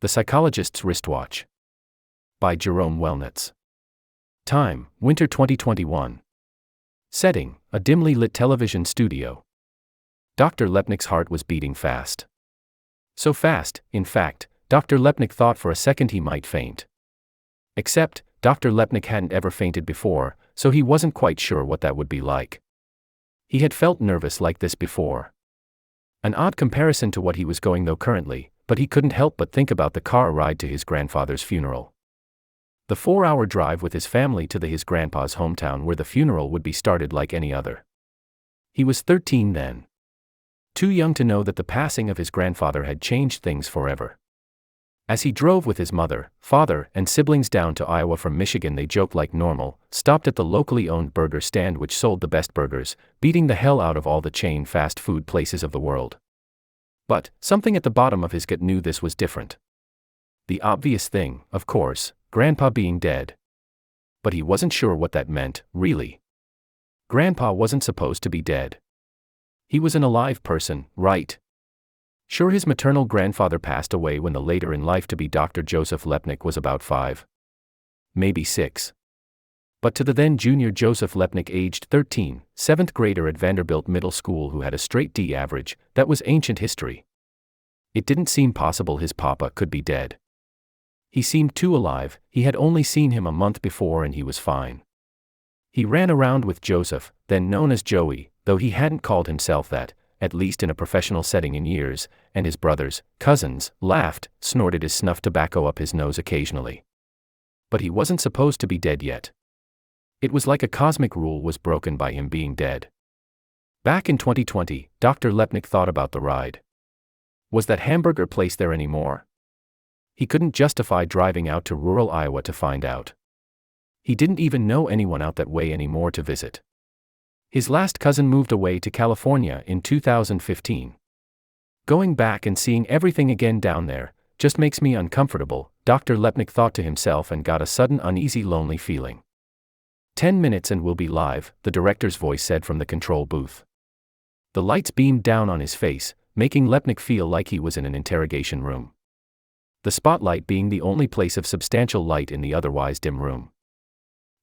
The Psychologist's Wristwatch. By Jerome Welnetz. Time, winter 2021. Setting, a dimly lit television studio. Dr. Lepnick's heart was beating fast. So fast, in fact, Dr. Lepnick thought for a second he might faint. Except, Dr. Lepnick hadn't ever fainted before, so he wasn't quite sure what that would be like. He had felt nervous like this before. An odd comparison to what he was going though currently, but he couldn't help but think about the car ride to his grandfather's funeral. The 4-hour drive with his family to his grandpa's hometown where the funeral would be started like any other. He was 13 then. Too young to know that the passing of his grandfather had changed things forever. As he drove with his mother, father, and siblings down to Iowa from Michigan, they joked like normal, stopped at the locally owned burger stand which sold the best burgers, beating the hell out of all the chain fast food places of the world. But, something at the bottom of his gut knew this was different. The obvious thing, of course, Grandpa being dead. But he wasn't sure what that meant, really. Grandpa wasn't supposed to be dead. He was an alive person, right? Sure, his maternal grandfather passed away when the later in life to be Dr. Joseph Lepnick was about 5. Maybe 6. But to the then junior Joseph Lepnick, aged 13, 7th grader at Vanderbilt Middle School who had a straight D average, that was ancient history. It didn't seem possible his papa could be dead. He seemed too alive. He had only seen him a month before and he was fine. He ran around with Joseph, then known as Joey, though he hadn't called himself that, at least in a professional setting in years, and his brothers, cousins, laughed, snorted his snuff tobacco up his nose occasionally. But he wasn't supposed to be dead yet. It was like a cosmic rule was broken by him being dead. Back in 2020, Dr. Lepnick thought about the ride. Was that hamburger place there anymore? He couldn't justify driving out to rural Iowa to find out. He didn't even know anyone out that way anymore to visit. His last cousin moved away to California in 2015. Going back and seeing everything again down there just makes me uncomfortable, Dr. Lepnick thought to himself and got a sudden uneasy, lonely feeling. 10 minutes and we'll be live, the director's voice said from the control booth. The lights beamed down on his face, making Lepnick feel like he was in an interrogation room. The spotlight being the only place of substantial light in the otherwise dim room.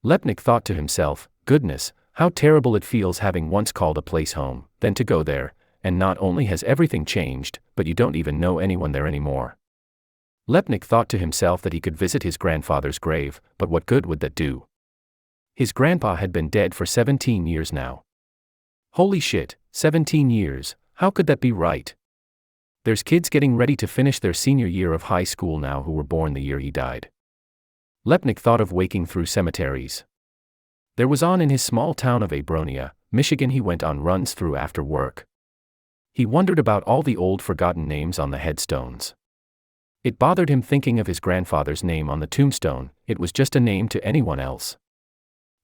Lepnick thought to himself, goodness, how terrible it feels having once called a place home, then to go there, and not only has everything changed, but you don't even know anyone there anymore. Lepnick thought to himself that he could visit his grandfather's grave, but what good would that do? His grandpa had been dead for 17 years now. Holy shit, 17 years, how could that be right? There's kids getting ready to finish their senior year of high school now who were born the year he died. Lepnick thought of waking through cemeteries. There was on in his small town of Abronia, Michigan he went on runs through after work. He wondered about all the old forgotten names on the headstones. It bothered him thinking of his grandfather's name on the tombstone. It was just a name to anyone else.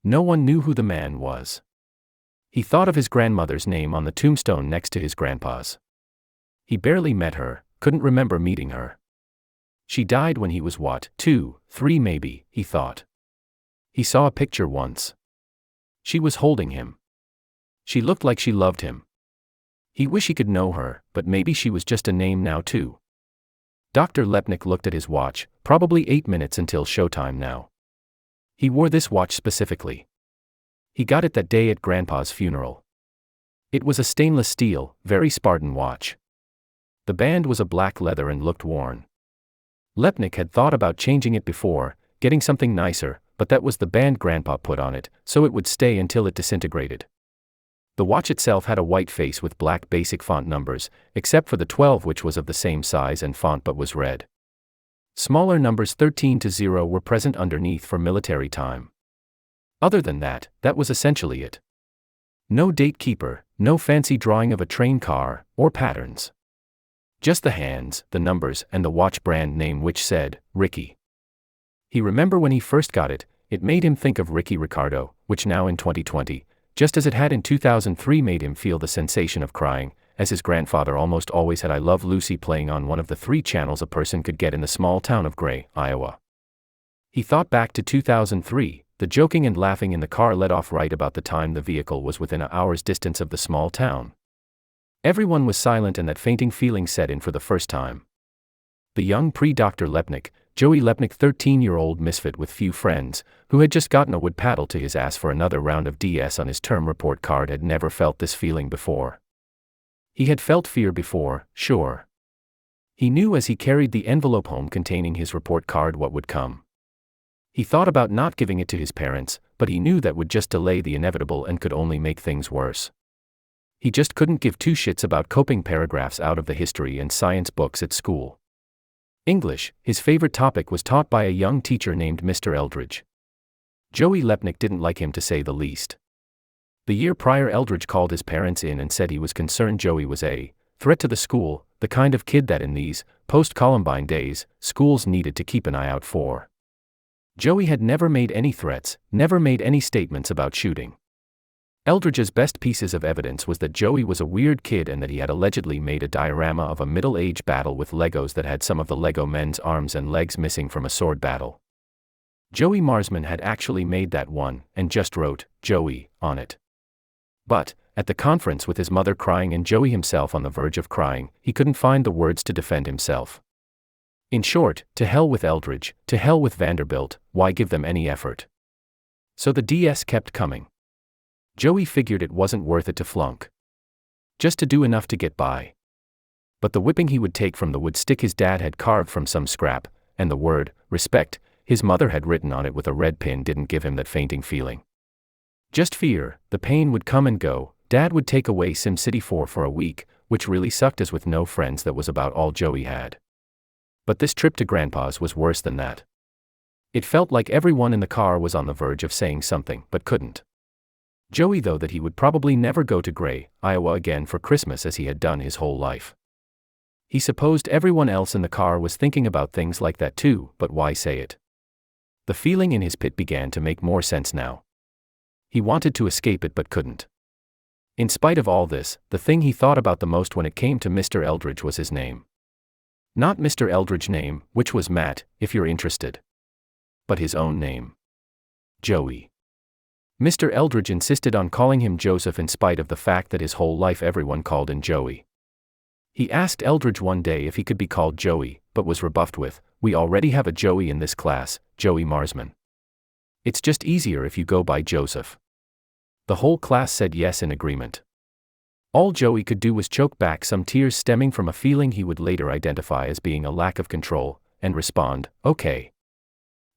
No one knew who the man was. He thought of his grandmother's name on the tombstone next to his grandpa's. He barely met her, couldn't remember meeting her. She died when he was 2, 3 maybe, he thought. He saw a picture once. She was holding him. She looked like she loved him. He wished he could know her, but maybe she was just a name now too. Dr. Lepnick looked at his watch, probably 8 minutes until showtime now. He wore this watch specifically. He got it that day at Grandpa's funeral. It was a stainless steel, very Spartan watch. The band was a black leather and looked worn. Lepnick had thought about changing it before, getting something nicer, but that was the band Grandpa put on it, so it would stay until it disintegrated. The watch itself had a white face with black basic font numbers, except for the 12 which was of the same size and font but was red. Smaller numbers 13 to 0 were present underneath for military time. Other than that, that was essentially it. No date keeper, no fancy drawing of a train car, or patterns. Just the hands, the numbers, and the watch brand name which said, Ricky. He remembered when he first got it, it made him think of Ricky Ricardo, which now in 2020, just as it had in 2003 made him feel the sensation of crying, as his grandfather almost always had I Love Lucy playing on one of the 3 channels a person could get in the small town of Gray, Iowa. He thought back to 2003, the joking and laughing in the car let off right about the time the vehicle was within an hour's distance of the small town. Everyone was silent and that fainting feeling set in for the first time. The young pre-Dr. Lepnik, Joey Lepnik, 13-year-old misfit with few friends, who had just gotten a wood paddle to his ass for another round of DS on his term report card, had never felt this feeling before. He had felt fear before, sure. He knew as he carried the envelope home containing his report card what would come. He thought about not giving it to his parents, but he knew that would just delay the inevitable and could only make things worse. He just couldn't give two shits about coping paragraphs out of the history and science books at school. English, his favorite topic, was taught by a young teacher named Mr. Eldridge. Joey Lepnik didn't like him, to say the least. The year prior, Eldridge called his parents in and said he was concerned Joey was a threat to the school, the kind of kid that in these post-Columbine days, schools needed to keep an eye out for. Joey had never made any threats, never made any statements about shooting. Eldridge's best pieces of evidence was that Joey was a weird kid and that he had allegedly made a diorama of a middle-age battle with Legos that had some of the Lego men's arms and legs missing from a sword battle. Joey Marsman had actually made that one, and just wrote, Joey, on it. But, at the conference with his mother crying and Joey himself on the verge of crying, he couldn't find the words to defend himself. In short, to hell with Eldridge, to hell with Vanderbilt, why give them any effort? So the DS kept coming. Joey figured it wasn't worth it to flunk. Just to do enough to get by. But the whipping he would take from the wood stick his dad had carved from some scrap, and the word, respect, his mother had written on it with a red pin didn't give him that fainting feeling. Just fear. The pain would come and go. Dad would take away SimCity 4 for a week, which really sucked, as with no friends that was about all Joey had. But this trip to Grandpa's was worse than that. It felt like everyone in the car was on the verge of saying something, but couldn't. Joey, though, that he would probably never go to Gray, Iowa again for Christmas as he had done his whole life. He supposed everyone else in the car was thinking about things like that too, but why say it? The feeling in his pit began to make more sense now. He wanted to escape it but couldn't. In spite of all this, the thing he thought about the most when it came to Mr. Eldridge was his name. Not Mr. Eldridge's name, which was Matt, if you're interested. But his own name. Joey. Mr. Eldridge insisted on calling him Joseph in spite of the fact that his whole life everyone called him Joey. He asked Eldridge one day if he could be called Joey, but was rebuffed with, "We already have a Joey in this class, Joey Marsman. It's just easier if you go by Joseph." The whole class said yes in agreement. All Joey could do was choke back some tears stemming from a feeling he would later identify as being a lack of control, and respond, "Okay."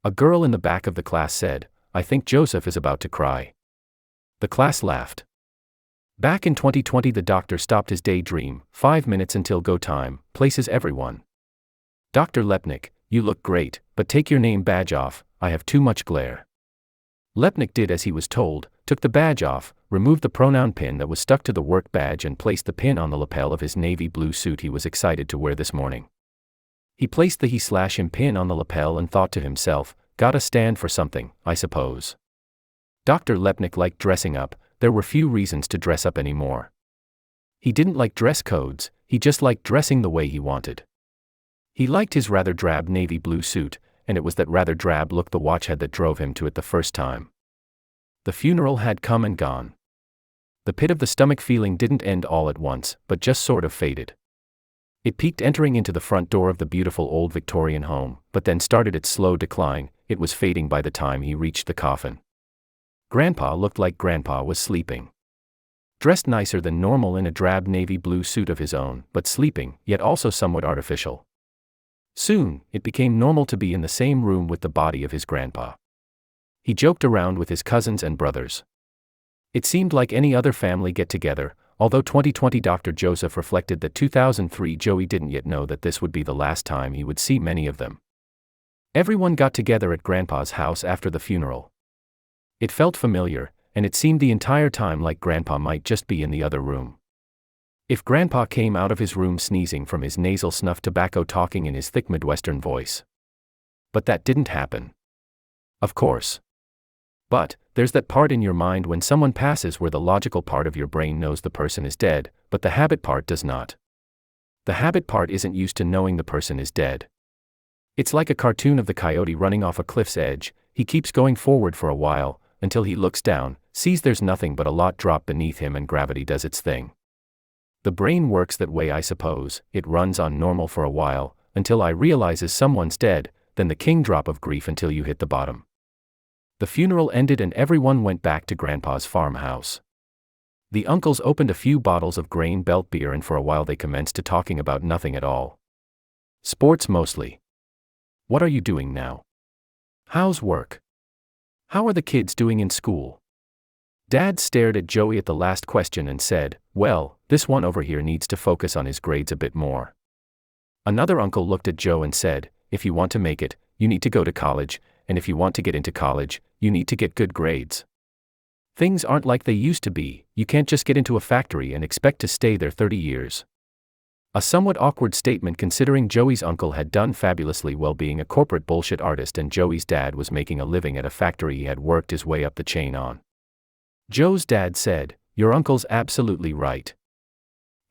A girl in the back of the class said, "I think Joseph is about to cry." The class laughed. Back in 2020, the doctor stopped his daydream, 5 minutes until go time, places everyone. "Dr. Lepnik, you look great, but take your name badge off, I have too much glare." Lepnik did as he was told, took the badge off, removed the pronoun pin that was stuck to the work badge and placed the pin on the lapel of his navy blue suit he was excited to wear this morning. He placed the he/him pin on the lapel and thought to himself, "Gotta stand for something, I suppose." Dr. Lepnik liked dressing up. There were few reasons to dress up anymore. He didn't like dress codes, he just liked dressing the way he wanted. He liked his rather drab navy blue suit, and it was that rather drab look the watch had that drove him to it the first time. The funeral had come and gone. The pit of the stomach feeling didn't end all at once, but just sort of faded. It peaked entering into the front door of the beautiful old Victorian home, but then started its slow decline. It was fading by the time he reached the coffin. Grandpa looked like Grandpa was sleeping. Dressed nicer than normal in a drab navy blue suit of his own, but sleeping, yet also somewhat artificial. Soon, it became normal to be in the same room with the body of his grandpa. He joked around with his cousins and brothers. It seemed like any other family get-together, although 2020 Dr. Joseph reflected that 2003 Joey didn't yet know that this would be the last time he would see many of them. Everyone got together at Grandpa's house after the funeral. It felt familiar, and it seemed the entire time like Grandpa might just be in the other room. If Grandpa came out of his room sneezing from his nasal snuff tobacco, talking in his thick Midwestern voice. But that didn't happen. Of course. But, there's that part in your mind when someone passes where the logical part of your brain knows the person is dead, but the habit part does not. The habit part isn't used to knowing the person is dead. It's like a cartoon of the coyote running off a cliff's edge. He keeps going forward for a while, until he looks down, sees there's nothing but a lot drop beneath him and gravity does its thing. The brain works that way, I suppose. It runs on normal for a while, until I realizes someone's dead, then the king drop of grief until you hit the bottom. The funeral ended and everyone went back to Grandpa's farmhouse. The uncles opened a few bottles of grain belt beer and for a while they commenced to talking about nothing at all. Sports mostly. What are you doing now? How's work? How are the kids doing in school? Dad stared at Joey at the last question and said, well, this one over here needs to focus on his grades a bit more. Another uncle looked at Joe and said, if you want to make it, you need to go to college, and if you want to get into college, you need to get good grades. Things aren't like they used to be, you can't just get into a factory and expect to stay there 30 years. A somewhat awkward statement considering Joey's uncle had done fabulously well being a corporate bullshit artist and Joey's dad was making a living at a factory he had worked his way up the chain on. Joe's dad said, your uncle's absolutely right.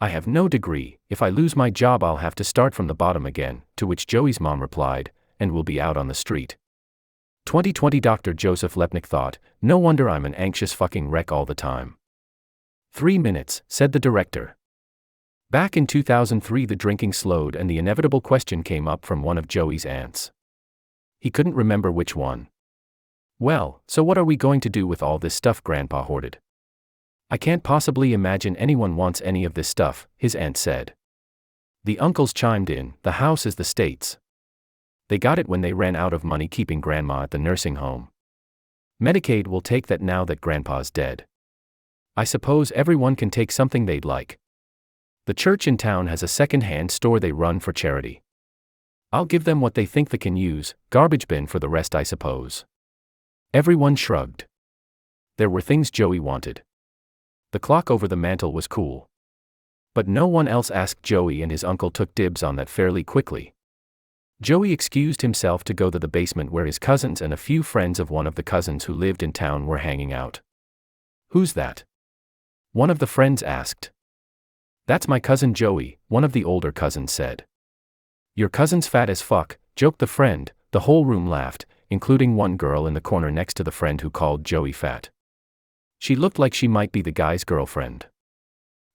I have no degree, if I lose my job I'll have to start from the bottom again, to which Joey's mom replied, and we'll be out on the street. 2020 Dr. Joseph Lepnick thought, no wonder I'm an anxious fucking wreck all the time. 3 minutes, said the director. Back in 2003 the drinking slowed and the inevitable question came up from one of Joey's aunts. He couldn't remember which one. Well, so what are we going to do with all this stuff Grandpa hoarded? I can't possibly imagine anyone wants any of this stuff, his aunt said. The uncles chimed in, the house is the state's. They got it when they ran out of money keeping Grandma at the nursing home. Medicaid will take that now that Grandpa's dead. I suppose everyone can take something they'd like. The church in town has a second-hand store they run for charity. I'll give them what they think they can use, garbage bin for the rest I suppose. Everyone shrugged. There were things Joey wanted. The clock over the mantel was cool. But no one else asked Joey and his uncle took dibs on that fairly quickly. Joey excused himself to go to the basement where his cousins and a few friends of one of the cousins who lived in town were hanging out. Who's that? One of the friends asked. That's my cousin Joey, one of the older cousins said. Your cousin's fat as fuck, joked the friend. The whole room laughed, including one girl in the corner next to the friend who called Joey fat. She looked like she might be the guy's girlfriend.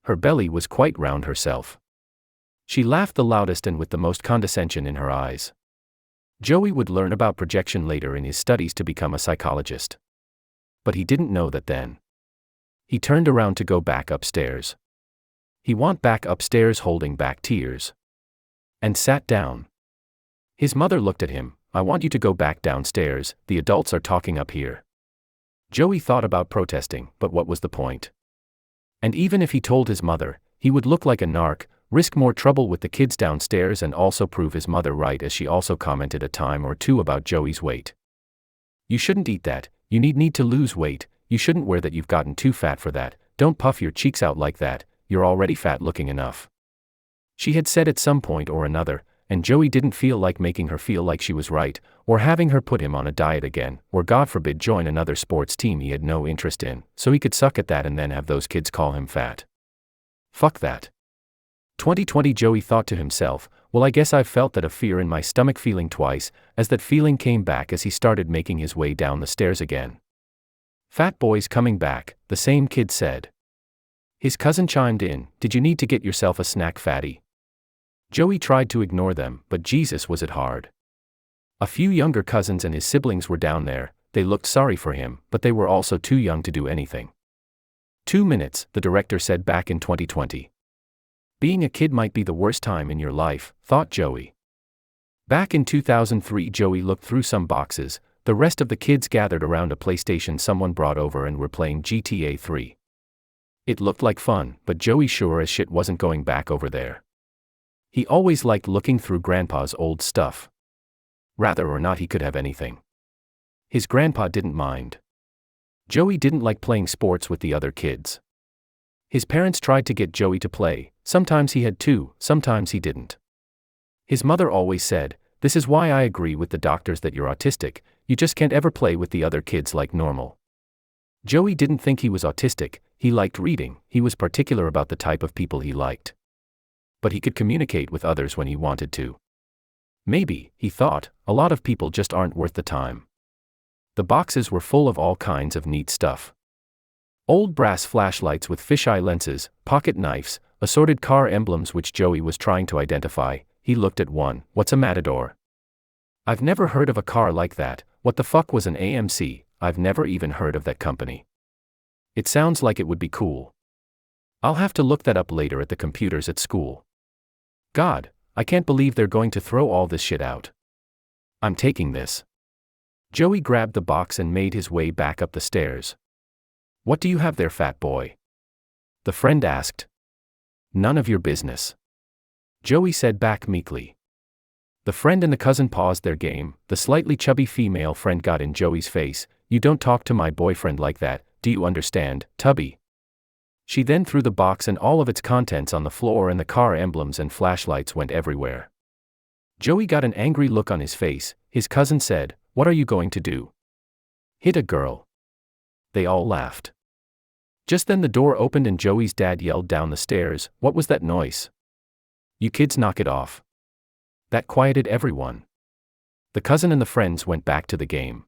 Her belly was quite round herself. She laughed the loudest and with the most condescension in her eyes. Joey would learn about projection later in his studies to become a psychologist. But he didn't know that then. He turned around to go back upstairs. He went back upstairs holding back tears. And sat down. His mother looked at him, I want you to go back downstairs, the adults are talking up here. Joey thought about protesting, but what was the point? And even if he told his mother, he would look like a narc, risk more trouble with the kids downstairs and also prove his mother right as she also commented a time or two about Joey's weight. You shouldn't eat that, you need to lose weight, you shouldn't wear that you've gotten too fat for that, don't puff your cheeks out like that, you're already fat looking enough. She had said at some point or another, and Joey didn't feel like making her feel like she was right, or having her put him on a diet again, or God forbid join another sports team he had no interest in, so he could suck at that and then have those kids call him fat. Fuck that. 2020 Joey thought to himself, well I guess I've felt that a fear in my stomach feeling twice, as that feeling came back as he started making his way down the stairs again. Fat boys coming back, the same kid said. His cousin chimed in, did you need to get yourself a snack fatty? Joey tried to ignore them, but Jesus was it hard. A few younger cousins and his siblings were down there, they looked sorry for him, but they were also too young to do anything. 2 minutes, the director said back in 2020. Being a kid might be the worst time in your life, thought Joey. Back in 2003 Joey looked through some boxes, the rest of the kids gathered around a PlayStation someone brought over and were playing GTA 3. It looked like fun, but Joey sure as shit wasn't going back over there. He always liked looking through Grandpa's old stuff. Rather or not he could have anything. His grandpa didn't mind. Joey didn't like playing sports with the other kids. His parents tried to get Joey to play, sometimes he had to, sometimes he didn't. His mother always said, this is why I agree with the doctors that you're autistic, you just can't ever play with the other kids like normal. Joey didn't think he was autistic, he liked reading, he was particular about the type of people he liked. But he could communicate with others when he wanted to. Maybe, he thought, a lot of people just aren't worth the time. The boxes were full of all kinds of neat stuff. Old brass flashlights with fisheye lenses, pocket knives, assorted car emblems which Joey was trying to identify. He looked at one. What's a Matador? I've never heard of a car like that. What the fuck was an AMC? I've never even heard of that company. It sounds like it would be cool. I'll have to look that up later at the computers at school. God, I can't believe they're going to throw all this shit out. I'm taking this. Joey grabbed the box and made his way back up the stairs. What do you have there, fat boy? The friend asked. None of your business. Joey said back meekly. The friend and the cousin paused their game. The slightly chubby female friend got in Joey's face. You don't talk to my boyfriend like that, do you understand, Tubby? She then threw the box and all of its contents on the floor, and the car emblems and flashlights went everywhere. Joey got an angry look on his face. His cousin said, What are you going to do? Hit a girl. They all laughed. Just then the door opened and Joey's dad yelled down the stairs, What was that noise? You kids knock it off. That quieted everyone. The cousin and the friends went back to the game.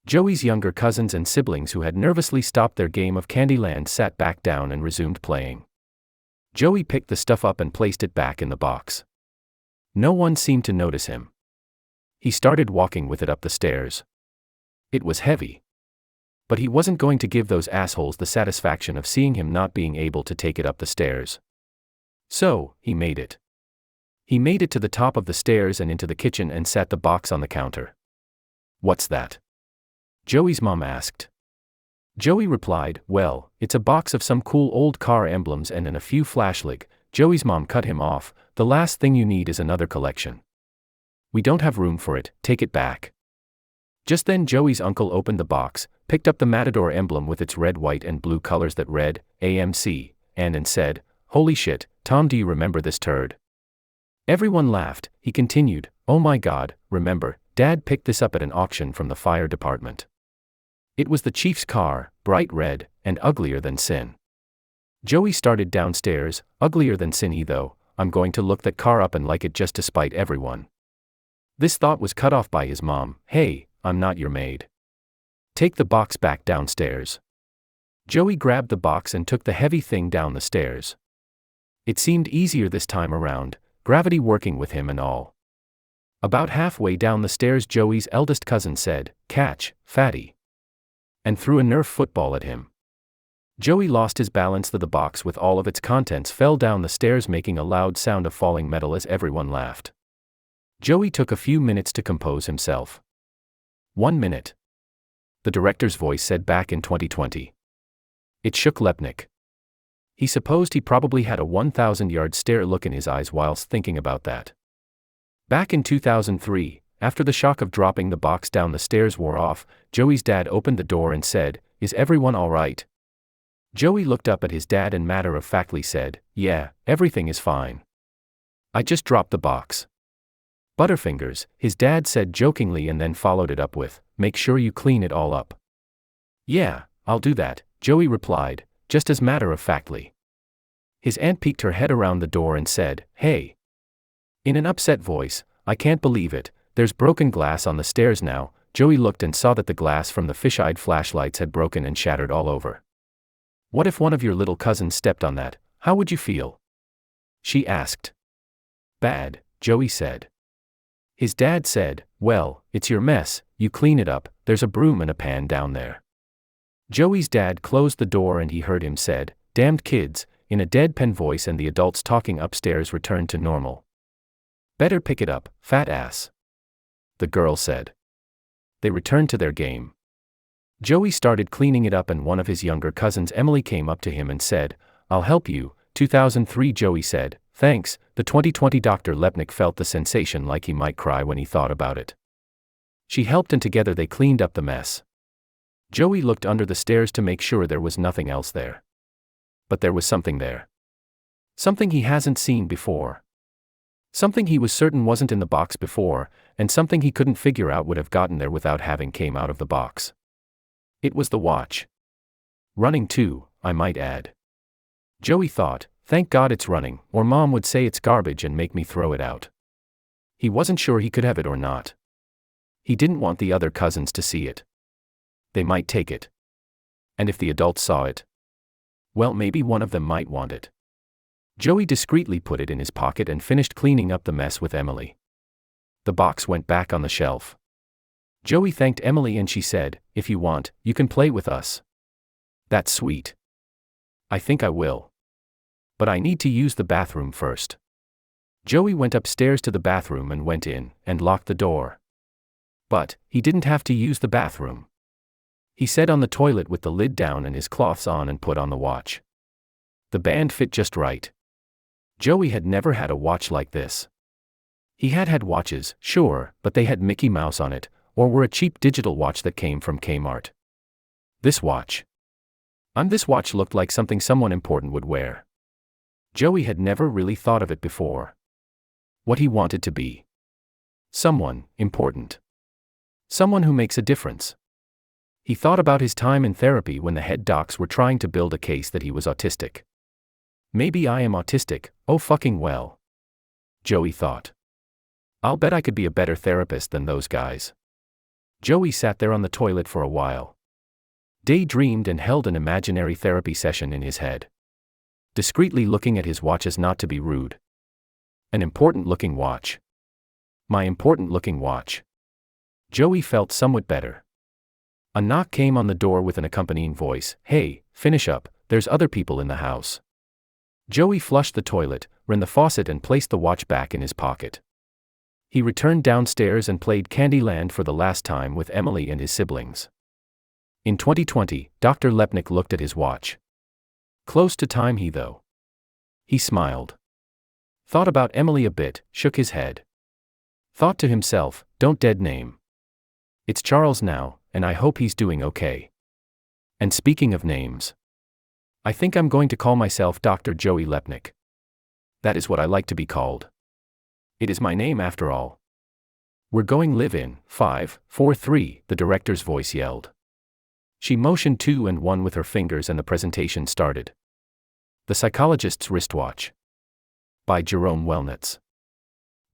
Joey's younger cousins and siblings, who had nervously stopped their game of Candyland, sat back down and resumed playing. Joey picked the stuff up and placed it back in the box. No one seemed to notice him. He started walking with it up the stairs. It was heavy. But he wasn't going to give those assholes the satisfaction of seeing him not being able to take it up the stairs. So, he made it. He made it to the top of the stairs and into the kitchen and sat the box on the counter. What's that? Joey's mom asked. Joey replied, Well, it's a box of some cool old car emblems and a few flashlights. Joey's mom cut him off. The last thing you need is another collection. We don't have room for it, take it back. Just then Joey's uncle opened the box, picked up the Matador emblem with its red, white and blue colors that read, AMC, and said, Holy shit, Tom, do you remember this turd? Everyone laughed. He continued, Oh my God, remember, Dad picked this up at an auction from the fire department. It was the chief's car, bright red, and uglier than sin. Joey started downstairs. Uglier than sin, though. I'm going to look that car up and like it just to spite everyone. This thought was cut off by his mom. Hey, I'm not your maid. Take the box back downstairs. Joey grabbed the box and took the heavy thing down the stairs. It seemed easier this time around, gravity working with him and all. About halfway down the stairs, Joey's eldest cousin said, Catch, fatty, and threw a Nerf football at him. Joey lost his balance. The box with all of its contents fell down the stairs, making a loud sound of falling metal as everyone laughed. Joey took a few minutes to compose himself. 1 minute. The director's voice said back in 2020. It shook Lepnik. He supposed he probably had a 1,000-yard stare look in his eyes whilst thinking about that. Back in 2003, after the shock of dropping the box down the stairs wore off, Joey's dad opened the door and said, Is everyone all right? Joey looked up at his dad and matter-of-factly said, Yeah, everything is fine. I just dropped the box. Butterfingers, his dad said jokingly, and then followed it up with, Make sure you clean it all up. Yeah, I'll do that, Joey replied, just as matter-of-factly. His aunt peeked her head around the door and said, Hey. In an upset voice, I can't believe it, there's broken glass on the stairs now. Joey looked and saw that the glass from the fish-eyed flashlights had broken and shattered all over. What if one of your little cousins stepped on that? How would you feel? She asked. Bad, Joey said. His dad said, Well, it's your mess, you clean it up, there's a broom and a pan down there. Joey's dad closed the door and he heard him said, Damned kids, in a deadpan voice, and the adults talking upstairs returned to normal. Better pick it up, fat ass. The girl said. They returned to their game. Joey started cleaning it up and one of his younger cousins, Emily, came up to him and said, I'll help you. 2003 Joey said, Thanks. The 2020 Dr. Lepnik felt the sensation like he might cry when he thought about it. She helped and together they cleaned up the mess. Joey looked under the stairs to make sure there was nothing else there. But there was something there. Something he hasn't seen before. Something he was certain wasn't in the box before, and something he couldn't figure out would have gotten there without having came out of the box. It was the watch. Running too, I might add. Joey thought, Thank God it's running, or Mom would say it's garbage and make me throw it out. He wasn't sure he could have it or not. He didn't want the other cousins to see it. They might take it. And if the adults saw it, well, maybe one of them might want it. Joey discreetly put it in his pocket and finished cleaning up the mess with Emily. The box went back on the shelf. Joey thanked Emily and she said, "If you want, you can play with us." "That's sweet. I think I will. But I need to use the bathroom first." Joey went upstairs to the bathroom and went in, and locked the door. But he didn't have to use the bathroom. He sat on the toilet with the lid down and his cloths on and put on the watch. The band fit just right. Joey had never had a watch like this. He had had watches, sure, but they had Mickey Mouse on it, or were a cheap digital watch that came from Kmart. This watch looked like something someone important would wear. Joey had never really thought of it before. What he wanted to be. Someone important. Someone who makes a difference. He thought about his time in therapy when the head docs were trying to build a case that he was autistic. Maybe I am autistic, oh fucking well. Joey thought. I'll bet I could be a better therapist than those guys. Joey sat there on the toilet for a while. Daydreamed and held an imaginary therapy session in his head. Discreetly looking at his watch as not to be rude. An important-looking watch. My important-looking watch. Joey felt somewhat better. A knock came on the door with an accompanying voice, "Hey, finish up, there's other people in the house." Joey flushed the toilet, ran the faucet and placed the watch back in his pocket. He returned downstairs and played Candyland for the last time with Emily and his siblings. In 2020, Dr. Lepnik looked at his watch. Close to time though. He smiled. Thought about Emily a bit, shook his head. Thought to himself, don't dead name. It's Charles now, and I hope he's doing okay. And speaking of names, I think I'm going to call myself Dr. Joey Lepnik. That is what I like to be called. It is my name after all. We're going live in 5, 4, 3, the director's voice yelled. She motioned 2 and 1 with her fingers and the presentation started. The Psychologist's Wristwatch. By Jerome Welnetz.